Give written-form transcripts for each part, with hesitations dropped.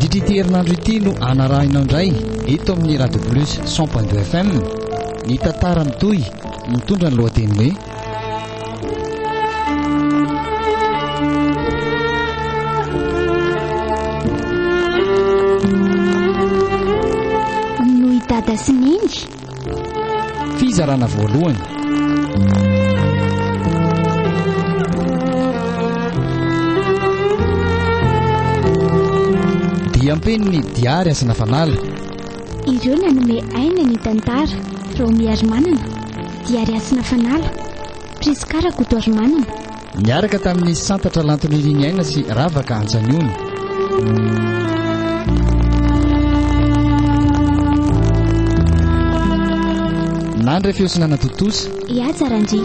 mandritra ity herinandro ity no anarahinao indray eto amin'ny Radio Plus 100.2 FM ny tantarany toy mitondra ny lohateny hoe no idada sy ningy fizarana voalohany ampeny ny diary asana fanala ireo nanome aina ny tantara Romy Arimanana diary asana fanala Priskara Kotoarimanana miaraka tamin'ny santatra lanton'iriny aina sy ravaka antsaniony nandra fiosinana totosa iazarandry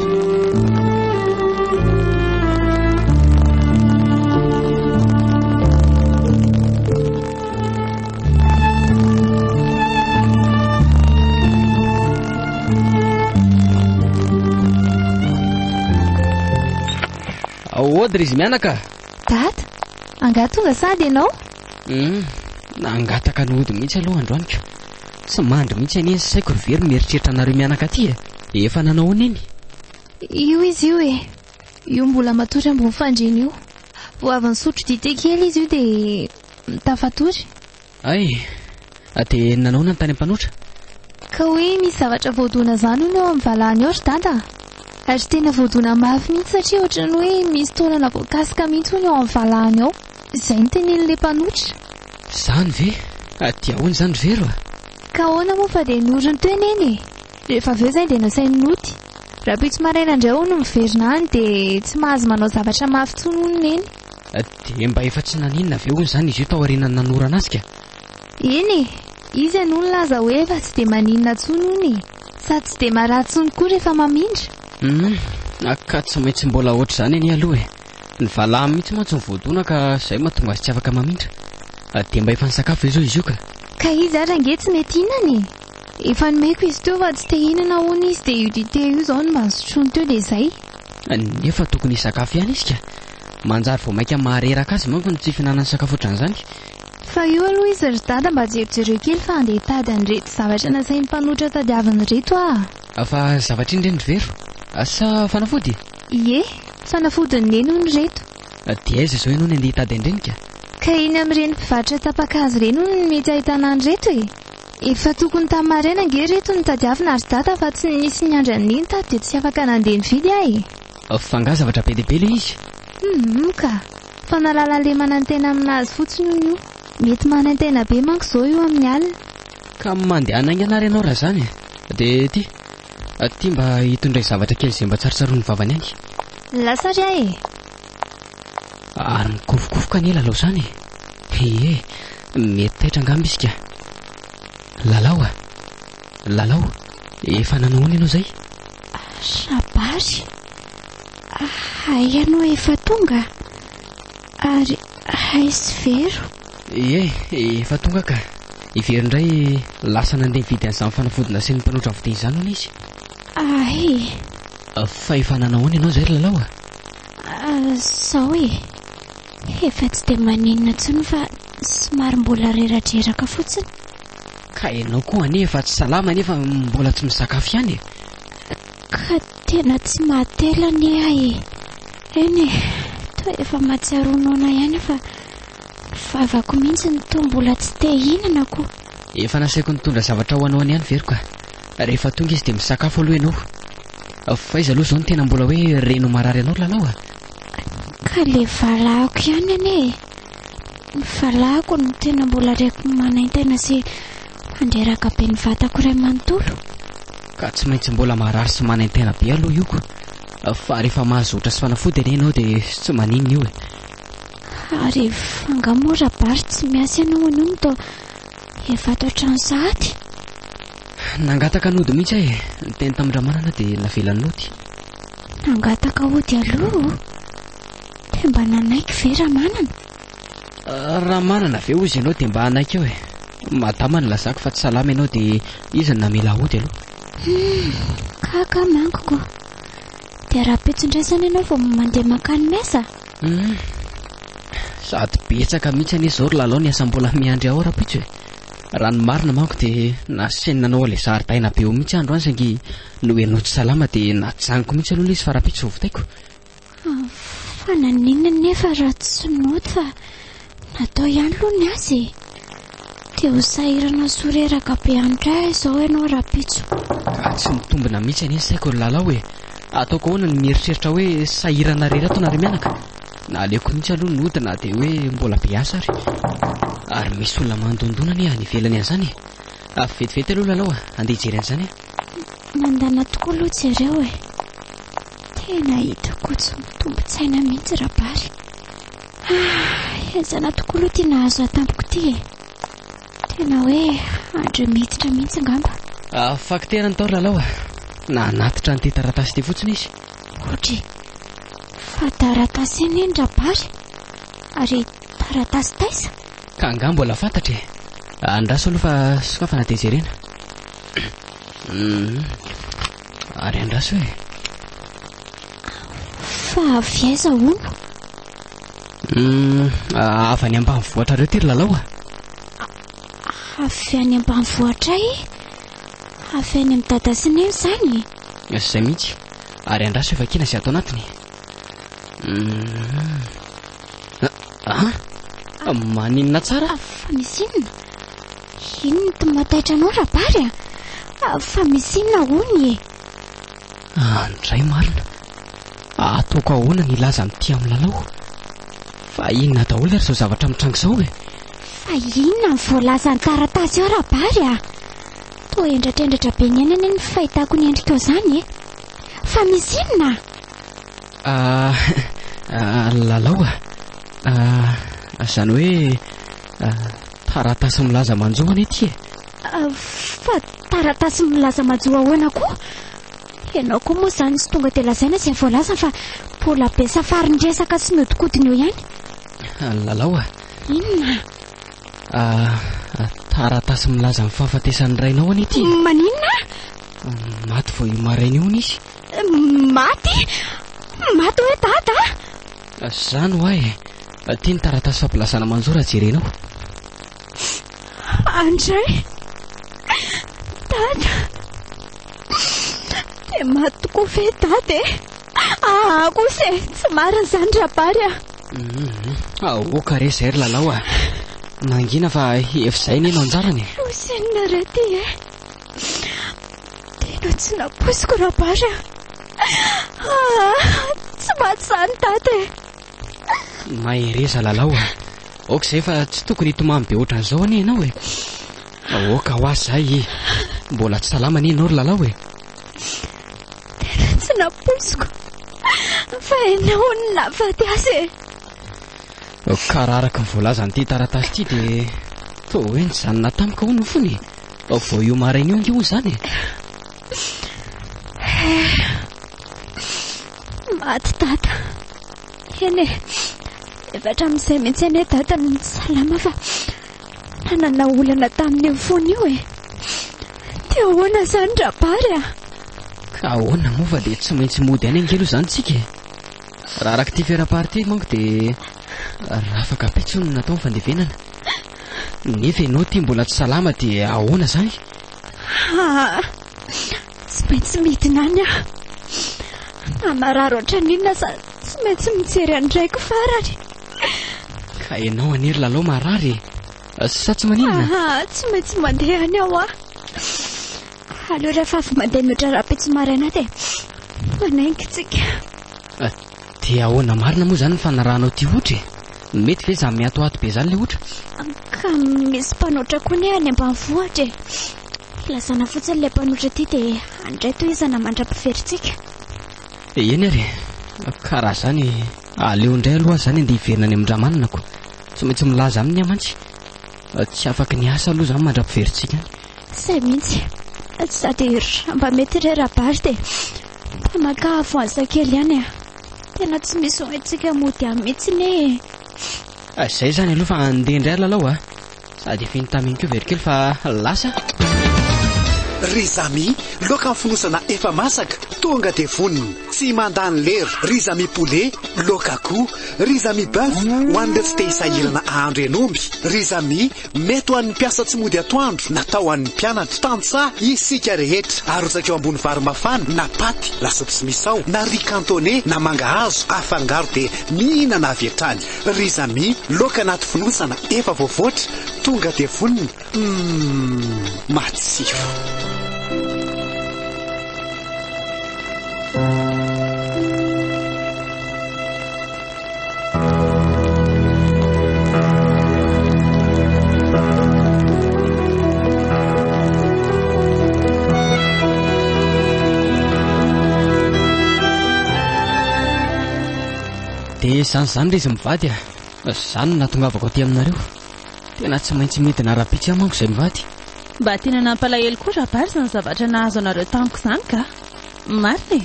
Aodry izy mianaka Dada, angatonga sady ianao? Nangataka nody mihitsy aloha androaniko sy mandry mihitsy any saiko very mieritreritra anareo mianaka aty efa nanao neny io izy io io mbola matory ambony fandreny io vo avy nisotro dite kely izy io dia mitafatory ay dia nanao na ny tany ampanotra ka hoe misy zavatra voadona zany io eo amin'ny valahany ao ry dada ary tena voadona mafy mihitsy satria ohatrany hoe misy taolana voakasika mihitsy io ao amin'ny valahany ao izay ny tenen'ilay mpanotra zany ve dia ahoana zany vero ka ahoana moa fa dia norony teo neny rehefa aveo izay dia nasainy noty raha pitsy maraina indray ao no miverina any dia tsy mahazo manao zavatra mafy tsony hono neny dia mba efa tsy naninona aveo hono zany izy io tao aorianany nanorana azy ka eny izy ano ny laza hoe efa tsy dia maninona tsony hono sady tsy dia maratsy tsony koa rehefa mamindra ka tsy maintsy mbola ohatr' zany eny aloha ny valahy mihitsy mantsy nyvoadona ka izay mahatonga azy tsy afaka mamindra dia mba efa nisakafo izao izy io ka izy ary ange tsy mety hinany efa nomeko izy teo fa tsy te hinana hono izy dia io dite io izao no mansotrony teo dia izay nefa tokony hisakafo ihany izy ka manjary vao mainka mahareraka azy manko ny tsy fihinanany sakafo ohatran'izany fa io aloha izy ry dada mba jerojereo kely fa andeha tady an'ireto zavatra nasain'ny mpanotra tadiaviny reto fa zavatra indreny vero asa fanafody ie fanafodiny neny hono reto dia aiza izao ianao ny andeha hitady andrenika ka iny amin'ireny mpivarotra tapaka-azy ireny hono ny mety ahitana any reto efa tokony tamin'ny maraina ange reto ny tadiavina ary dada fa tsy nisy ny andran'iny tady dia tsy afaka nandeha nividy fanga zavatra be dia be le izy ka fa nalala lemana ny tena aminazy fotsiny hono io mety manantena be manko izao io amin'ny alina ka mandeha anainganary ianao raha zany dia ty mba hitondray zavatra kely izay mba tsarotsaroany vavany any lasary ary mikofokofoka ny ela aloha zany mety taitra angamba izy ka lalao efa nanahoana ianao zay sabary ianao efa tonga ary aizy vero efa tonga ka ivery indray lasa nandeha mividy an'izany fanafodina sy ny mpanotra vidiny izany hono izy fa efa nanahoana ianao zay lalao zao efa tsy dia maninona tsony fa somary mbola reratreraka fotsiny ka ianao koa ane efa tsy salama nefa mbola tsy misakafo ihany ka tena tsy mahatela ane eny to efa matsiaronona ihany fa vavako mihitsy ny to mbola tsy te hinana koa efa nasaiko nitondra zavatra ho anao any ihany vero ka rehefa tonga izy dia misakafo aloha ianao fa izy aloha izao no tena mbola hoe reno marary anao lalao ka le valahako ihany ane ny valahako no tena mbola raiko manaintena sy andreraka be ny vatako iray manontolo ka tsy maintsy mbola marary sy manaintena be aloha io koa fa rehefa mahazotra sy fanafody ane ianao dia tsy maninona io ary fangamora bary tsy miasa ianao anio no to efa to trano sahady nangataka nody mihitsy ny teny tamin-dramanana dia navelany nody nangataka ody aloha dia mba nanaiky ve ramanana raha manana ve ozy ianao dia mba hanaiky eo madama ny lazako fa tsy salama ianao dia izy ny namela ody aloha kaka mankoko dia raha petson-draisana ianao vao mandeha makany mesa Sady betsaka mihitsy anie izao ry lalao ny asa mbola miandry ao rapitso e. Raha ny marina manko dia nasenina nanao ilay zaridaina be eo mihitsy andro any saingy no enotsy salama dia najaniko mihitsy aloha izy fa rapitso vovitaiko. Fa naninona nefa raha tsy noty fa natao ihany aloha ny azy. Dia ho sahirana soreraka be andray izao ianao rapitso. Ka tsy mitombina mihitsy anie saiko ry lalao e. Ataoko ahoana ny mieritreritra hoe sahirana rery ato nareo mianaka. Na aleoko mihitsy aloha ny odina dia hoe mbola be asa ary misy olona mandondona anie any ivelany an'izany. Vetivety aloha lalao andeha hijery an'izany. Nandana tokoa aloha jereo e. Tena hitako tsy mitombo-tsaina mihitsy rabary. Ezana tokoa aloha tia nahazo atampoko ty e. Tena hoe andro miditra mihitsy ngamba. Fakiterany tao ry lalao na anatitra n'ity taratasy ity fotsiny izy. Otry, fa taratasy eny ny rabary ary taratasy taisa. Ka angamba mbola fantatra e. Andraso aloha fa sokafana dia jerena. Ary andraso e. Fa avy aiza hono? Avy any ambanivohitra ireo ty ry lalao Avy any ambanivohitra avy any amin'ny dadasiny eny izany. Izay mihitsy. Ary andraso efa kina sy atao anatiny. Maninona tsara? Fa misy inona? Inona ty mataitra anao rabary fa misy inona hono e? Andray marina. Ataoko ahoana ny laza amin'ity amin'ny lalao? Fa inona daholo ary izao zavatra mitrango izao e? Fa inona ny voalaza ny taratasy ao rabary toa endratr'endratra be ny aina ny fahitako ny endrika ao izany e. Fa misy inona? Lalao izany hoe taratasy milaza manjoa anie ity e. Fa taratasy milaza manjoa ahoana koa? Ianao koa moa izany sy tonga dia lazaina sy voalaza fa mbola be safarin-dresaka sy nodikodina eo ihany. Lalao Inona? Taratasy milaza ny fahafatesan'ny rainao anie ity. Maninona? Maty vao maraina io izy. Maty? Maty hoe dada? Zany ho ahy tia ny taratasy fampilazana manjoa raha jerenao. Andray dada dia maty tokoa ve dada e? Kosa tsy marina izany rabary Oka re izay ry lalao nangina fa efa izay ny enao anjarany. Osenina re ty e. Tena tsy naposiko rabary tsy maty izany dada e. Mahereza lalao oka izay fa tsy tokony hitomamy be ohatran'izao anie ianao e. Oka ho azy zay mbola tsy salama anie ianao ry lalao e. Tena tsy naposiko fa ianao ny navady azy e. Karaha araka ny voalaza n'ity taratasy ity dia toa hoe nijanona tampoka hono fony vao io maraina io nge hoy izany e. Maty dada. Eny e, efa hatramin'izay mihitsy anie dada ny salama fa nanana olana tamin'io fony io e. Dia ahoana izany rabary Ka ahoana moa fa dia tsy maintsy mody any angelo izany tsika. Raha araka ity fera-pary ity manko dia raha afaka pitsony natao ny fandevenana. Nefa ianao ity mbola tsy salama dia ahoana izany? Tsy maintsy midina any marary ohatran'inona sa tsy maintsy mijery andraiko farany. Ka ianao aniry lalao marary sa tsy maninona? Tsy maintsy mandeha any aho aleo rehefa avy mandeha miotra rapitsy maraina dia manaingitsika. Dia ahoana marina moa izany ny fanarahanao ity otra? Mety ve za miatoato be izany ilay otra? Ka misy mpanoatra koa ny any ambanivohitra lazana fotsiny ilay mpanoatra ity dia andray toy izy mandrapiveritsika. Eny ary karaha izany aleo indray aloha izany andeha hiverina any amin-dramanonako. Tsy maintsy milaza aminy amantsy. Tsy afaka ny asa aloha izany mandrapiveritsika. Izay mihitsy sady mba mety re rabary dia mba maka voansa kely ihany tena tsy misy ohaitsika mody amin'ny mihitsiny. Izay zany aloha fa andeha indray lalao sady efa intaminy keo very kely fa lasa. Ry zami, loaka ny fonosana efa masaka tonga de voniny tsy mandany lery rizami poulet lokakoho rizami bœuf ho an'ireo tsy te hisahirana ahandro enomby rizami mety ho an'ny mpiasa tsy mody atoandro natao an'ny mpianatra tantsaha isika rehetra arotsaka eo ambony vary mafana na paty lasopy sy misao na riz cantonné na mangahazo afangaro de mihinana avy hatrany rizami loka anaty fonosana efa voavoatra tonga de voniny matsiro dia zany re izy mivady zany natongavako aty aminareo tena tsy maintsy midina ara-pitsy amanko izay mivady mba tena nampalahelo koa rapary izany zavatra nahazo anareo tamiko izany ka marina e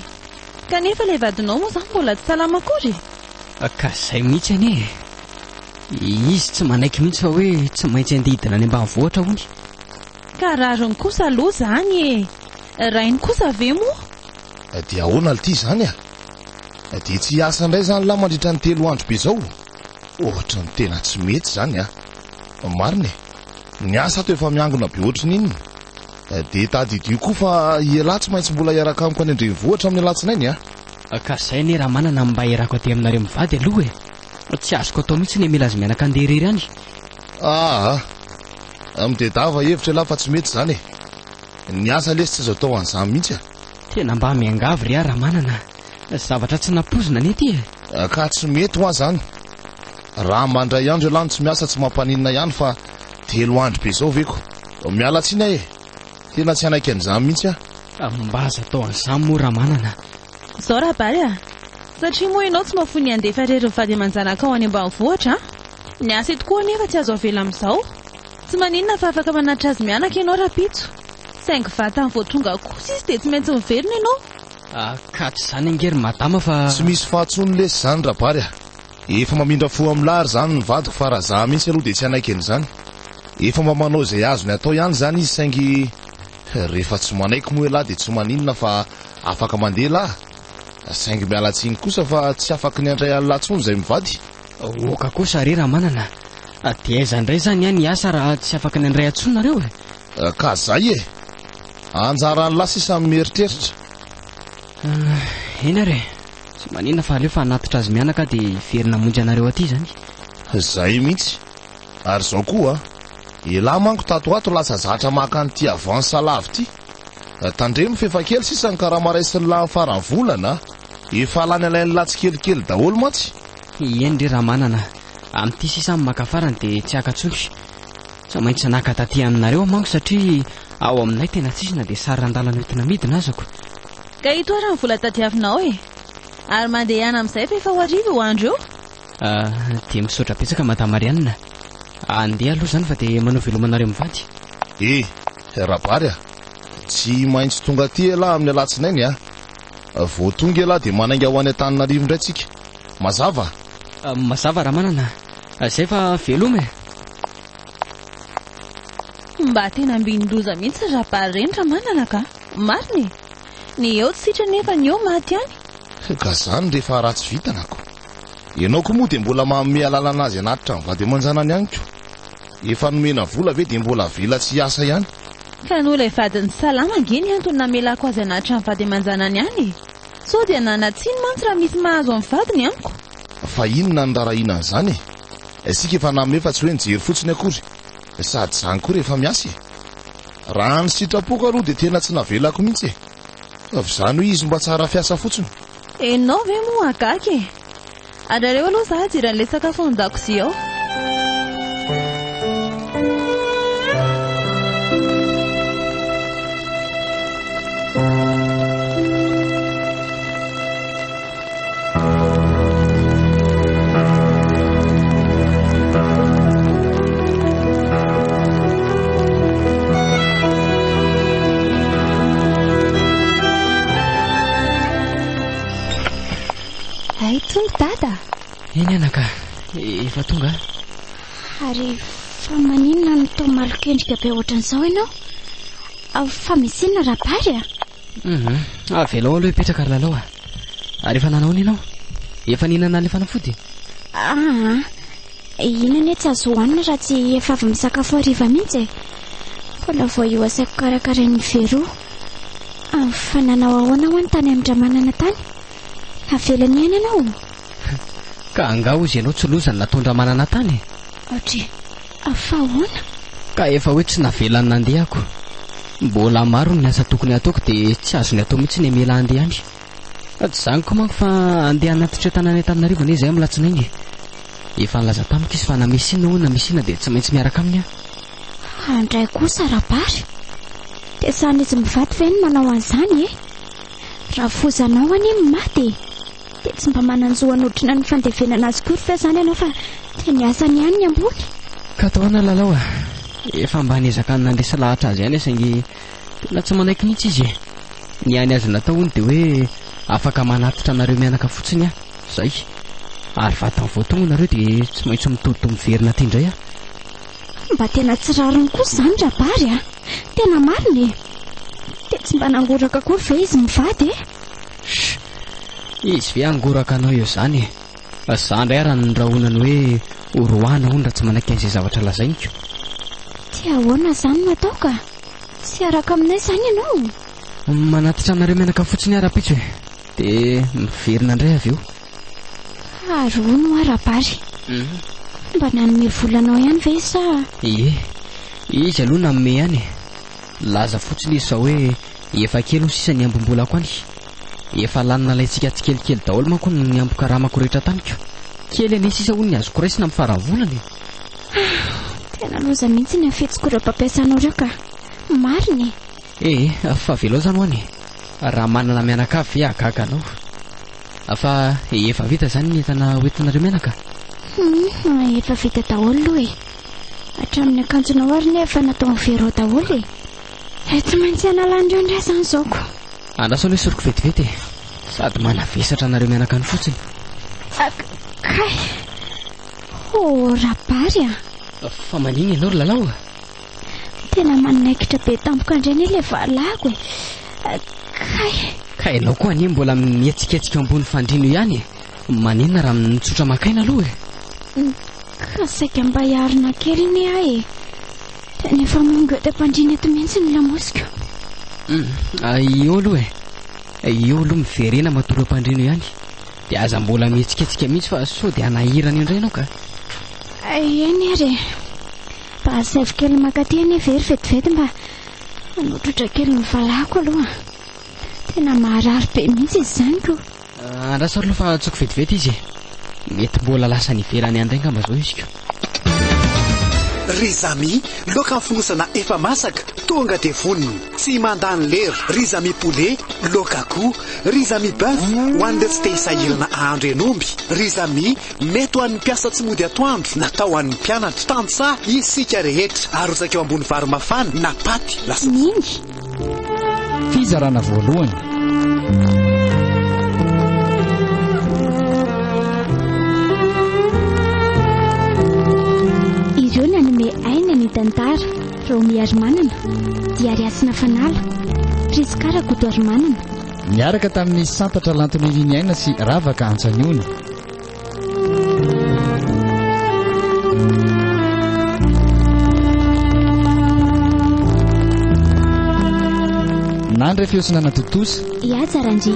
kanefa ilay vadinao moa izany mbola tsy salama akory ka izay mihitsy anie izy tsy manaiky mihitsy fa hoe tsy maintsy andihidina any ambanivohitra hony ka rariny kosa aloha izany e rainy kosa ve moa dia ahoana ity izany dia tsy hiasa indray izany lahy mandritra ny 3 andro be izao ohatra ny tena tsy mety izany marina e ny asa to efa miangona be ohatrany iny dia tadidio koa fa ialahy tsy maintsy mbola iaraka amiko any andrenivohitra amin'ny alatsinainy ka izay ne raha manana mba iarako aty aminareo mivady aloha tsy azoko atao mihitsy ny mila azy mianaka andeha irery any dia dava hevitra lahy fa tsy mety izany ny asa lesy tsy azo atao an'izany mihitsy tena mba miangavy ry raha manana zavatra tsy napozina ny ety ka tsy mety ho azy zany raha mandray andro ialany tsy miasa tsy mampaninina ihany fa 3 andro be izao veko miala tsina tena tsy anaiky an'izany mihitsy mba aza atao an'izany moa raha manana izao rabary satria moa ianao tsy mafony andefa rery mivady aman-janaka ao any ambanivohitra ny asa tokoa nefa tsy azo avela amin'izao tsy maninona fa afaka manatra azy mianaka ianao rapitso saingy vatany vao tonga kosa izy dia tsy maintsy miverina ianao ka tsy izany angery madama fa tsy misy fahatsony lesy izany rabary efa mamindra fo amin'ny lary izany ny vadiko fa raha za mihitsy aloha dia tsy anaiky an'izany efa mba manao izay azony atao ihany izany izy saingy rehefa tsy manaiky moa lahy dia tsy maninona fa afaka mandeha lahy saingy miala tsiny kosa fa tsy afaka ny andray alatsony izay mivady oka kosa re raha manana dia aiza indray izany ihany asa raha tsy afaka ny andray antsonareo ka zay anjarany lasa isany mieritreritra eny are tsy maninona fa aleo fa hanatitra azy mianaka dia verina monjy anareo aty izany zay mihitsy ary izao koa ilahy manko tatoato lasa zatra maka an'ity avance lavy ity tandremo fefa-kely sisa ny karaha maraisy ny lahy farany volana efa lany alainy latsy kelikely daholo mantsy eny re raha manana amin'ity sisa ny makafarany dia tsy akatsony tsy maintsy naka taty aminareo manko satria ao aminay tena tsisy na dia sary randalana entina midina azako ka ito ary ny vola tadiavinao ary mandeha ihany amin'izay fa efa ho ariva ho andro eo dia misaotra petsaka madama Marianina andeha aloha izany fa dia manao velomanareo mivady rabary tsy maintsy tonga aty lahy amin'ny alatsinainy vao tonga lahy dia manainga ho any an-taninarivo indray tsika mazava raha manana izay fa veloma mba tena ambiny-doza mihitsy rabary renitra manana ka marina ny eo tsy sitra nefa ny eo maty any ka zany rehefa raha tsy vitanako ianao koa moa dia mbola manome alalana azy anatitra mivady aman-janany ihany ko efa nomena vola ve dia mbola vela tsy hiasa ihany ka no ilay vadiny salama angeny antony namelako azy anatitra mivady aman-janany any sao dia nanatsiny mantsy raha misy mahazo amin'ny vadiny amiko fa inona ny rarahinana izany isika efa nanome fa tsy hoe nijery fotsiny akory sady zany koa rehefa miasa raha ny sitrapoko aloha dia tena tsy navelako mihitsy avy izany hoe izy mba tsara fiasa fotsiny enao ve moa agaky adrareo aloha za jiran'ilay sakafo an-dakozia ao tonga dada eny anaka efa tonga ary fa maninona no tao malokendrika be ohatran'izao ianao fa misy inona rabary Avelao aloha hipetraka ry lalao ary efa nanao ni ianao? Efa nihinana le fanafody? Inona tsy azo hohanina raha tsy efa avy misakafo hariva mihitsy. Mbola vao io asaiko karakarain'ny Vero. Fa nanao ahoana ho any tany amin-dramanana tany? Avelany ihany ianao? Ka anga ozy ianao tsy lozany natondra manana tany? Ohatry, fa ahoana? Ka efa hoe tsy navelany nandehako. Mbola maro ny asa tokony ataoko dia tsy azony atao mihitsy ny amela andeha any. Tsy zany koa manko fa andeha anatitra tanàna Antananarivo anie izahay amin'ny latsinainy. Efa nilaza tamiko izy fa na misy inona hoy na misy inona dia tsy maintsy miaraka aminy aho. Andray kosa rapary. Dia sany izy mivady ve ny manao an'izany Raha fozanao anie maty dia tsy mba mananjoa anodrina ny fandevenana azy kory fa zany ianao fa dia niasany ihany ny ambony. Ka ataona lalao efa mba hanezaka ny nandesa lahatra azy ihany saingy tena tsy manaiky mihitsy izy. Ny any azy natao hono dia hoe afaka manatitra anareo mianaka fotsiny zay. Ary vatany voatongo nareo dia tsy maintsy mitodito miverina ty indray Mba tena tsy rariny kosa zany rapary tena mariny. Dia tsy mba nangoraka kory ve izy mivady Izy ve angoraka anao eo zany Zandra raha ny rahonany hoe oroana hono raha tsy manaiky an'izay zavatra lazainiko. Ty ahoana zany natao ka? Tsy araka aminay zany ianao? Manatitra anareo mianaka fotsiny ara-pitso dia miverina indray avy eo. Arono rapary. Mba nanome volanao ihany ve sa? Izy aloha nanome ihany. Laza fotsiny izy sa hoe efa kely ho sisa ny ambom-bolako any. Efa lanina laitsika tsikelikely daholo manko ny ambokaramako rehetra tamiko. Kely anie sisa hono ny azoko raisina amin'ny farany volany. Tena loza mihitsy ny afetsiko ireo mpampiasanao ireo ka. Mariny. Fa velao zany hoany. Raha manana mianaka ve agaga anao. Fa efa vita zany ny entana hoentinareo mianaka? Efa vita daholo aloha hatramin'ny akanjonao ary nefa natao Vero daholo tsy maintsy analandreo indray zany zaoko. Andraso aloha soroko vetivety sady manavesatra anareo mianaka ny fotsiny. Kay rapary Fa maniny ianao ry lalao tena manaikitra be tampoka indray ny ilay valako Ka ianao koa anie mbola mietsiketsika ambony fandrino ihany. Maninona raha mitsotra makaina aloha Ka saika mba hiarina kely ny tena efa mongety mpandrina eto mihitsy ny lamosika. Io aloha io aloha miverena matoro mpandrino ihany dia aza mbola mietsiketsika mihitsy fa sao dia anahirana io indray ianao ka. Eny ary mba asavy kely makaty anie very vetivety mba anotrotra kely ny valako aloha. Tena maharary be mihitsy izy zany ko. Andraso aloha fa tsoko vetivety izy mety mbola lasa niverany andray ngamba zao izy ko. Ry zami, loka amin'ny fonosana efa masaka tonga dia voniny tsy mandany lera. Ry zami poulet, loka akoho, ry zami bœuf ho an'ilay tsy te hisahirana ahandro enomby. Ry zami mety ho an'ny mpiasa tsy mody atoandro natao an'ny mpianatra tantsaha isika rehetra. Arotsaka eo ambony vary mafana na paty lasa niny. Fizarana voalohany. Ireo nanome aina ny tantara Romy Arimanana, Diariasina Fanala, Priskara Goto Arimanana. Miaraka tamin'ny Santatra Lantoniriny Aina sy Ravaka Antsaniona. Nandray fiosina na totosa Ia Tsaranjy.